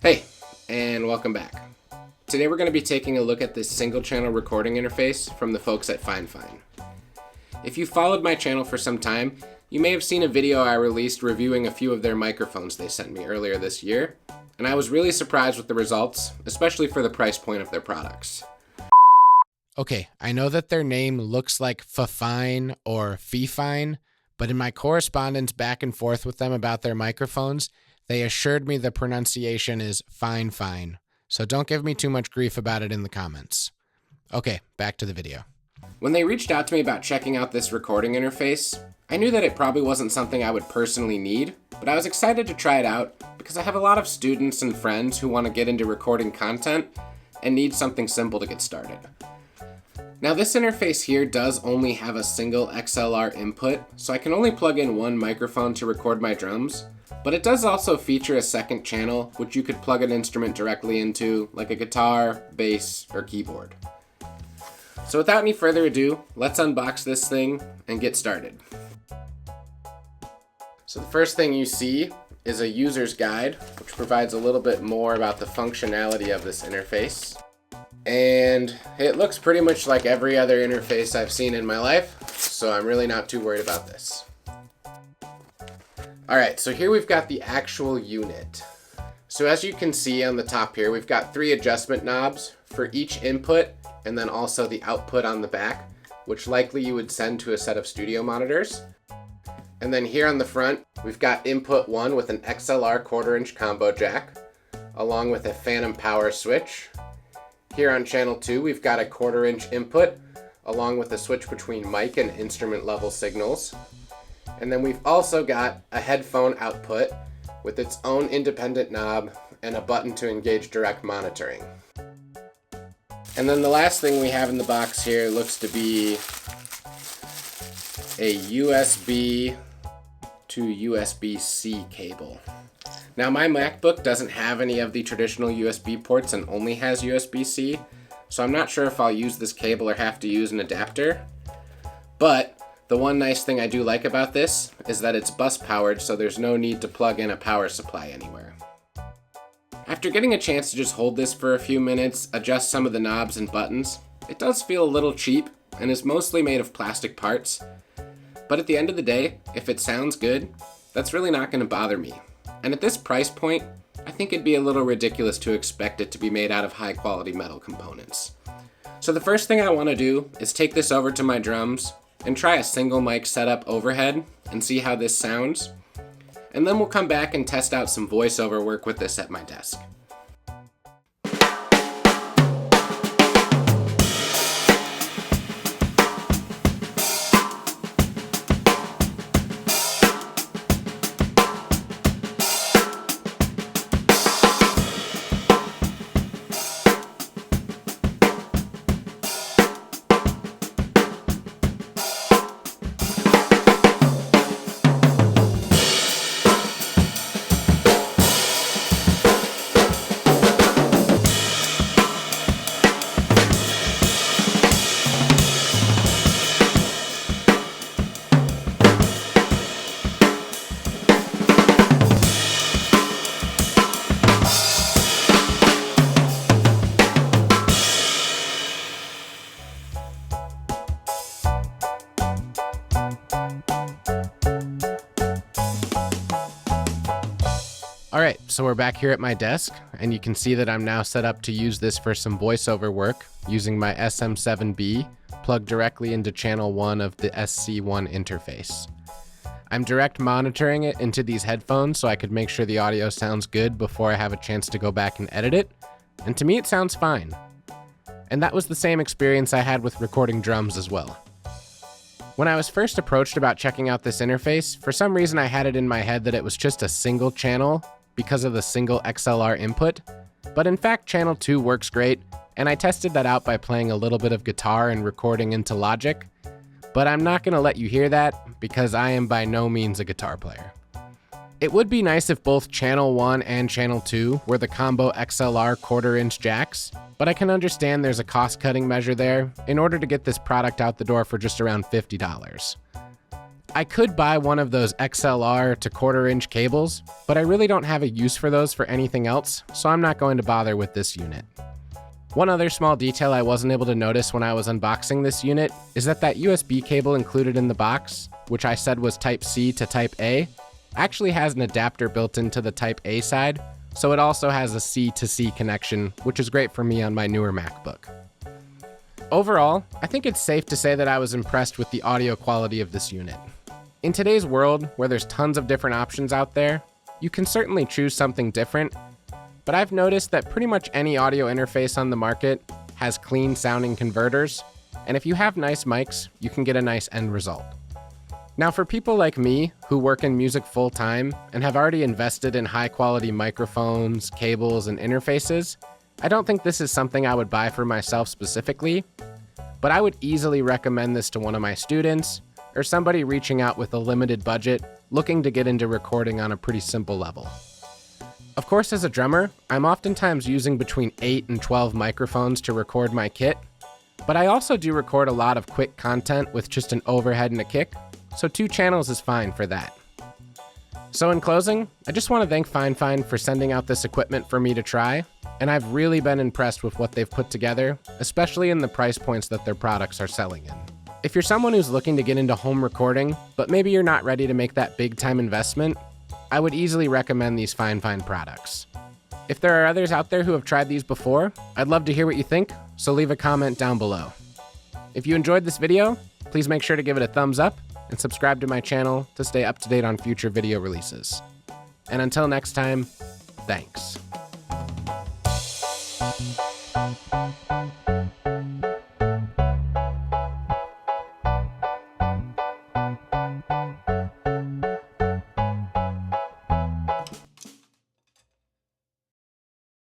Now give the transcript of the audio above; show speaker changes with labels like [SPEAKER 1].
[SPEAKER 1] Hey, and welcome back. Today we're going to be taking a look at this single channel recording interface from the folks at Fifine. If you followed my channel for some time, you may have seen a video I released reviewing a few of their microphones they sent me earlier this year, and I was really surprised with the results, especially for the price point of their products. Okay, I know that their name looks like Fifine or Fifine, but in my correspondence back and forth with them about their microphones, they assured me the pronunciation is Fine, so don't give me too much grief about it in the comments. Okay, back to the video. When they reached out to me about checking out this recording interface, I knew that it probably wasn't something I would personally need, but I was excited to try it out because I have a lot of students and friends who want to get into recording content and need something simple to get started. Now this interface here does only have a single XLR input, so I can only plug in one microphone to record my drums, but it does also feature a second channel which you could plug an instrument directly into, like a guitar, bass, or keyboard. So without any further ado, let's unbox this thing and get started. So the first thing you see is a user's guide, which provides a little bit more about the functionality of this interface. And it looks pretty much like every other interface I've seen in my life, so I'm really not too worried about this. Alright, so here we've got the actual unit. So as you can see on the top here, we've got 3 adjustment knobs for each input, and then also the output on the back, which likely you would send to a set of studio monitors. And then here on the front, we've got input 1 with an XLR 1/4-inch combo jack, along with a phantom power switch. Here on channel 2, we've got a 1/4-inch input, along with a switch between mic and instrument level signals. And then we've also got a headphone output with its own independent knob and a button to engage direct monitoring. And then the last thing we have in the box here looks to be a USB to USB-C cable. Now my MacBook doesn't have any of the traditional USB ports and only has USB-C, so I'm not sure if I'll use this cable or have to use an adapter. But the one nice thing I do like about this is that it's bus powered, so there's no need to plug in a power supply anywhere. After getting a chance to just hold this for a few minutes, adjust some of the knobs and buttons, it does feel a little cheap and is mostly made of plastic parts. But at the end of the day, if it sounds good, that's really not going to bother me. And at this price point, I think it'd be a little ridiculous to expect it to be made out of high quality metal components. So the first thing I want to do is take this over to my drums and try a single mic setup overhead and see how this sounds. And then we'll come back and test out some voiceover work with this at my desk. Alright, so we're back here at my desk, and you can see that I'm now set up to use this for some voiceover work using my SM7B plugged directly into channel 1 of the SC1 interface. I'm direct monitoring it into these headphones so I could make sure the audio sounds good before I have a chance to go back and edit it, and to me it sounds fine. And that was the same experience I had with recording drums as well. When I was first approached about checking out this interface, for some reason I had it in my head that it was just a single channel because of the single XLR input, but in fact channel 2 works great, and I tested that out by playing a little bit of guitar and recording into Logic, but I'm not going to let you hear that because I am by no means a guitar player. It would be nice if both channel 1 and channel 2 were the combo XLR 1/4-inch jacks, but I can understand there's a cost-cutting measure there in order to get this product out the door for just around $50. I could buy one of those XLR to 1/4-inch cables, but I really don't have a use for those for anything else, so I'm not going to bother with this unit. One other small detail I wasn't able to notice when I was unboxing this unit is that USB cable included in the box, which I said was Type C to Type A, actually has an adapter built into the Type A side, so it also has a C to C connection, which is great for me on my newer MacBook. Overall, I think it's safe to say that I was impressed with the audio quality of this unit. In today's world, where there's tons of different options out there, you can certainly choose something different, but I've noticed that pretty much any audio interface on the market has clean sounding converters, and if you have nice mics, you can get a nice end result. Now for people like me, who work in music full time and have already invested in high quality microphones, cables, and interfaces, I don't think this is something I would buy for myself specifically, but I would easily recommend this to one of my students, or somebody reaching out with a limited budget, looking to get into recording on a pretty simple level. Of course, as a drummer, I'm oftentimes using between 8 and 12 microphones to record my kit, but I also do record a lot of quick content with just an overhead and a kick, so 2 channels is fine for that. So in closing, I just want to thank Fifine for sending out this equipment for me to try, and I've really been impressed with what they've put together, especially in the price points that their products are selling in. If you're someone who's looking to get into home recording, but maybe you're not ready to make that big time investment, I would easily recommend these Fifine products. If there are others out there who have tried these before, I'd love to hear what you think, so leave a comment down below. If you enjoyed this video, please make sure to give it a thumbs up and subscribe to my channel to stay up to date on future video releases. And until next time, thanks.